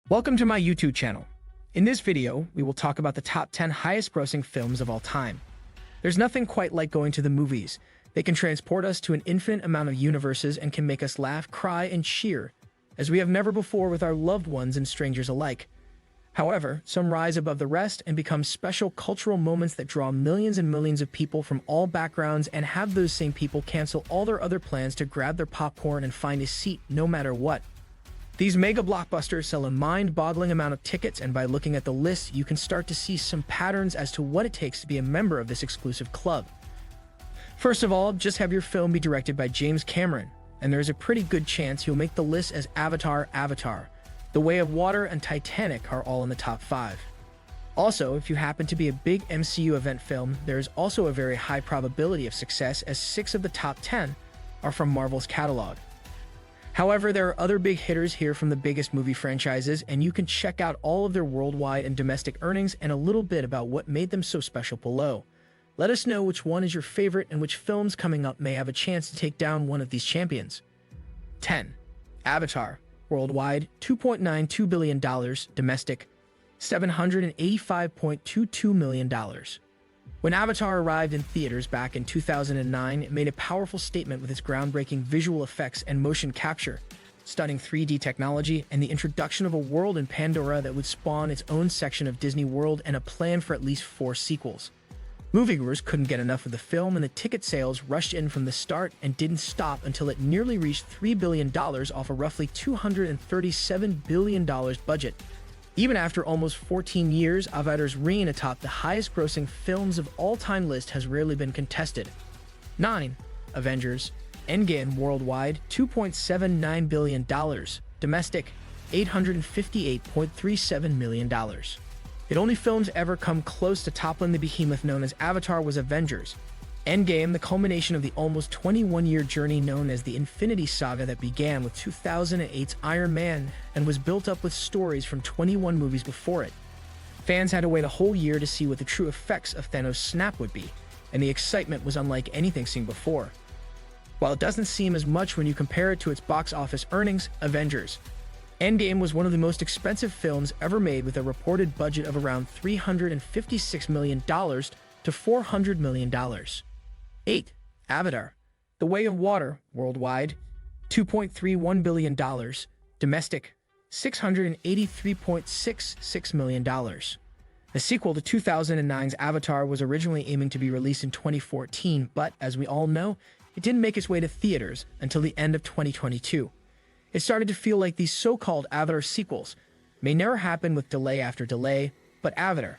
Welcome to my YouTube channel. In this video, we will talk about the top 10 highest grossing films of all time. There's nothing quite like going to the movies. They can transport us to an infinite amount of universes and can make us laugh, cry, and cheer, as we have never before with our loved ones and strangers alike. However, some rise above the rest and become special cultural moments that draw millions and millions of people from all backgrounds and have those same people cancel all their other plans to grab their popcorn and find a seat no matter what. These mega blockbusters sell a mind-boggling amount of tickets, and by looking at the list, you can start to see some patterns as to what it takes to be a member of this exclusive club. First of all, just have your film be directed by James Cameron, and there's a pretty good chance he'll make the list, as Avatar, The Way of Water, and Titanic are all in the top 5. Also, if you happen to be a big MCU event film, there is also a very high probability of success, as 6 of the top 10 are from Marvel's catalog. However, there are other big hitters here from the biggest movie franchises, and you can check out all of their worldwide and domestic earnings and a little bit about what made them so special below. Let us know which one is your favorite and which films coming up may have a chance to take down one of these champions. 10. Avatar. Worldwide, $2.92 billion. Domestic, $785.22 million. When Avatar arrived in theaters back in 2009, it made a powerful statement with its groundbreaking visual effects and motion capture, stunning 3D technology, and the introduction of a world in Pandora that would spawn its own section of Disney World and a plan for at least 4 sequels. Moviegoers couldn't get enough of the film, and the ticket sales rushed in from the start and didn't stop until it nearly reached $3 billion off a roughly $237 billion budget. Even after almost 14 years, Avatar's reign atop the highest-grossing films of all-time list has rarely been contested. 9. Avengers Endgame. Worldwide, $2.79 billion. Domestic, $858.37 million. The only films ever come close to toppling the behemoth known as Avatar was Avengers Endgame, the culmination of the almost 21-year journey known as the Infinity Saga that began with 2008's Iron Man and was built up with stories from 21 movies before it. Fans had to wait a whole year to see what the true effects of Thanos' snap would be, and the excitement was unlike anything seen before. While it doesn't seem as much when you compare it to its box office earnings, Avengers Endgame was one of the most expensive films ever made, with a reported budget of around $356 million to $400 million. 8. Avatar. The Way of Water. Worldwide, $2.31 billion. Domestic, $683.66 million. The sequel to 2009's Avatar was originally aiming to be released in 2014, but as we all know, it didn't make its way to theaters until the end of 2022. It started to feel like these so-called Avatar sequels may never happen, with delay after delay, but Avatar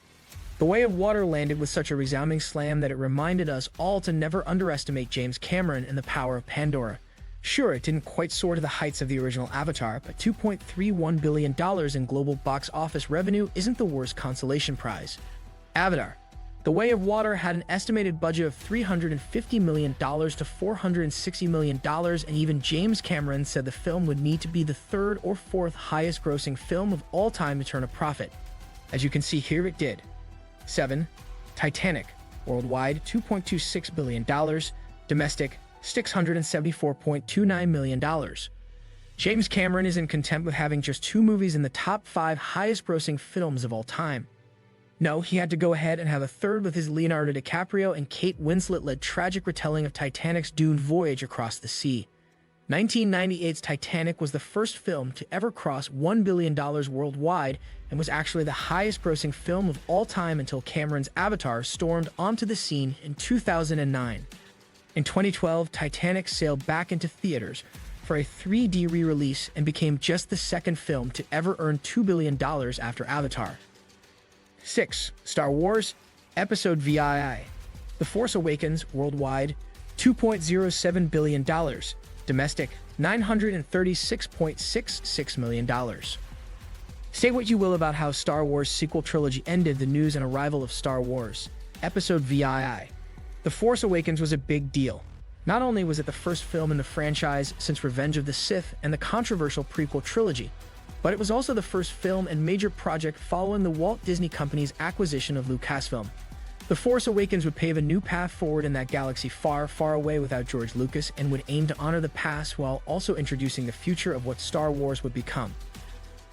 The Way of Water landed with such a resounding slam that it reminded us all to never underestimate James Cameron and the power of Pandora. Sure, it didn't quite soar to the heights of the original Avatar, but $2.31 billion in global box office revenue isn't the worst consolation prize. Avatar The Way of Water had an estimated budget of $350 million to $460 million, and even James Cameron said the film would need to be the 3rd or 4th highest grossing film of all time to turn a profit. As you can see here, it did. 7. Titanic. Worldwide, $2.26 billion. Domestic, $674.29 million. James Cameron is in contempt with having just 2 movies in the top 5 highest-grossing films of all time. No, he had to go ahead and have a 3rd with his Leonardo DiCaprio and Kate Winslet-led tragic retelling of Titanic's doomed voyage across the sea. 1998's Titanic was the first film to ever cross $1 billion worldwide and was actually the highest-grossing film of all time until Cameron's Avatar stormed onto the scene in 2009. In 2012, Titanic sailed back into theaters for a 3D re-release and became just the 2nd film to ever earn $2 billion after Avatar. 6. Star Wars Episode VII. The Force Awakens. Worldwide, $2.07 billion. Domestic, $936.66 million. Say what you will about how Star Wars sequel trilogy ended, the news and arrival of Star Wars Episode VII. The Force Awakens was a big deal. Not only was it the first film in the franchise since Revenge of the Sith and the controversial prequel trilogy, but it was also the first film and major project following the Walt Disney Company's acquisition of Lucasfilm. The Force Awakens would pave a new path forward in that galaxy far, far away without George Lucas, and would aim to honor the past while also introducing the future of what Star Wars would become.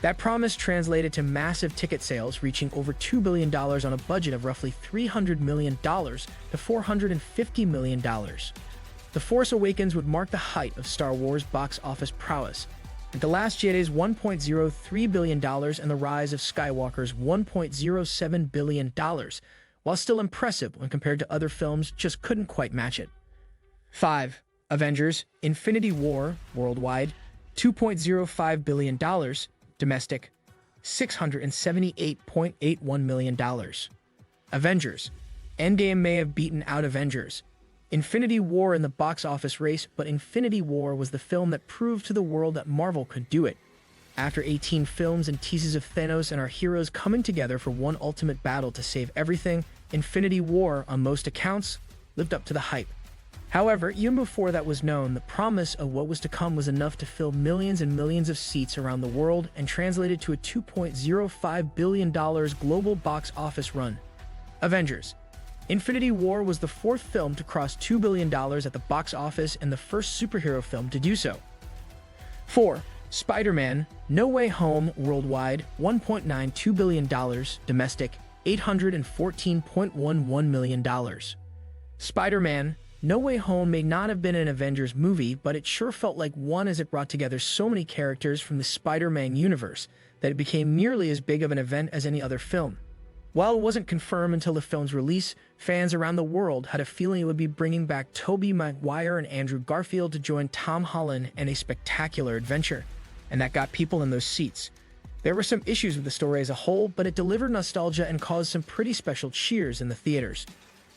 That promise translated to massive ticket sales, reaching over $2 billion on a budget of roughly $300 million to $450 million. The Force Awakens would mark the height of Star Wars box office prowess, and The Last Jedi's $1.03 billion and The Rise of Skywalker's $1.07 billion, while still impressive when compared to other films, just couldn't quite match it. 5. Avengers Infinity War worldwide, $2.05 billion, domestic, $678.81 million. Avengers Endgame may have beaten out Avengers Infinity War in the box office race, but Infinity War was the film that proved to the world that Marvel could do it. After 18 films and teases of Thanos and our heroes coming together for one ultimate battle to save everything, Infinity War, on most accounts, lived up to the hype. However, even before that was known, the promise of what was to come was enough to fill millions and millions of seats around the world and translated to a $2.05 billion global box office run. Avengers Infinity War was the fourth film to cross $2 billion at the box office and the first superhero film to do so. 4. SpiderMan No Way Home worldwide, $1.92 billion, domestic, $814.11 million. SpiderMan No Way Home may not have been an Avengers movie, but it sure felt like one, as it brought together so many characters from the Spider-Man universe that it became nearly as big of an event as any other film. While it wasn't confirmed until the film's release, fans around the world had a feeling it would be bringing back Tobey Maguire and Andrew Garfield to join Tom Holland in a spectacular adventure, and that got people in those seats. There were some issues with the story as a whole, but it delivered nostalgia and caused some pretty special cheers in the theaters.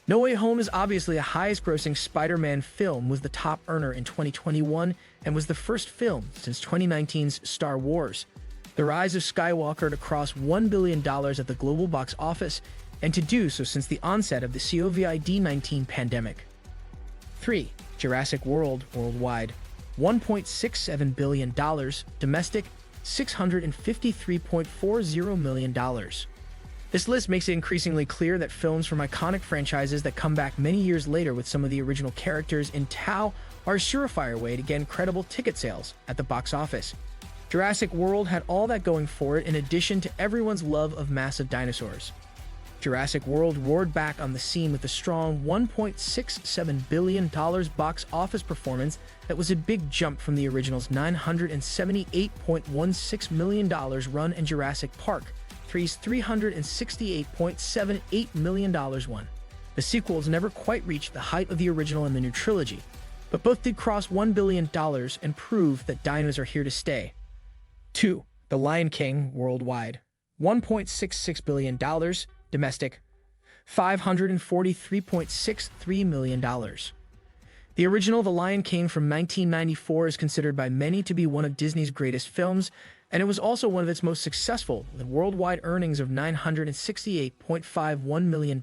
No Way Home is obviously a highest-grossing Spider-Man film, was the top earner in 2021, and was the first film since 2019's Star Wars. The Rise of Skywalker to cross $1 billion at the global box office, and to do so since the onset of the COVID-19 pandemic. 3. Jurassic World worldwide, $1.67 billion, domestic, $653.40 million. This list makes it increasingly clear that films from iconic franchises that come back many years later with some of the original characters in tow are a surefire way to get incredible ticket sales at the box office. Jurassic World had all that going for it, in addition to everyone's love of massive dinosaurs. Jurassic World roared back on the scene with a strong $1.67 billion box office performance that was a big jump from the original's $978.16 million run in Jurassic Park 3's $368.78 million one. The sequels never quite reached the height of the original in the new trilogy, but both did cross $1 billion and prove that dinos are here to stay. 2. The Lion King worldwide, $1.66 billion, domestic, $543.63 million. The original The Lion King from 1994 is considered by many to be one of Disney's greatest films, and it was also one of its most successful, with worldwide earnings of $968.51 million.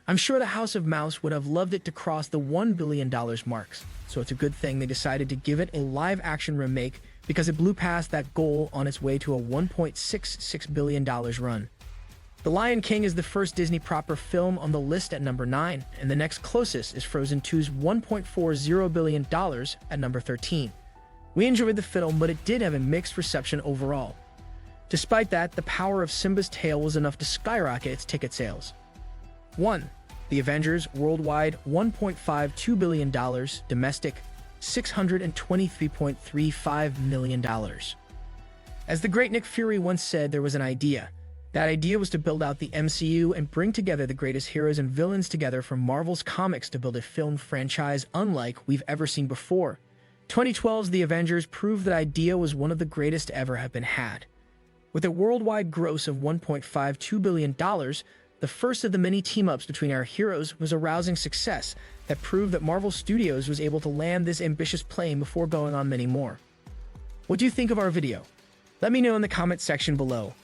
I'm sure the House of Mouse would have loved it to cross the $1 billion marks, so it's a good thing they decided to give it a live-action remake, because it blew past that goal on its way to a $1.66 billion run. The Lion King is the first Disney proper film on the list at number 9, and the next closest is Frozen 2's $1.40 billion at number 13. We enjoyed the film, but it did have a mixed reception overall. Despite that, the power of Simba's tale was enough to skyrocket its ticket sales. 1. The Avengers worldwide, $1.52 billion, domestic, $623.35 million. As the great Nick Fury once said, there was an idea. That idea was to build out the MCU and bring together the greatest heroes and villains together from Marvel's comics to build a film franchise unlike we've ever seen before. 2012's The Avengers proved that idea was one of the greatest to ever have been had. With a worldwide gross of $1.52 billion, the first of the many team-ups between our heroes was a rousing success that proved that Marvel Studios was able to land this ambitious plane before going on many more. What do you think of our video? Let me know in the comment section below.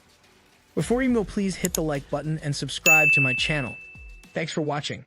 Before you go, please hit the like button and subscribe to my channel. Thanks for watching.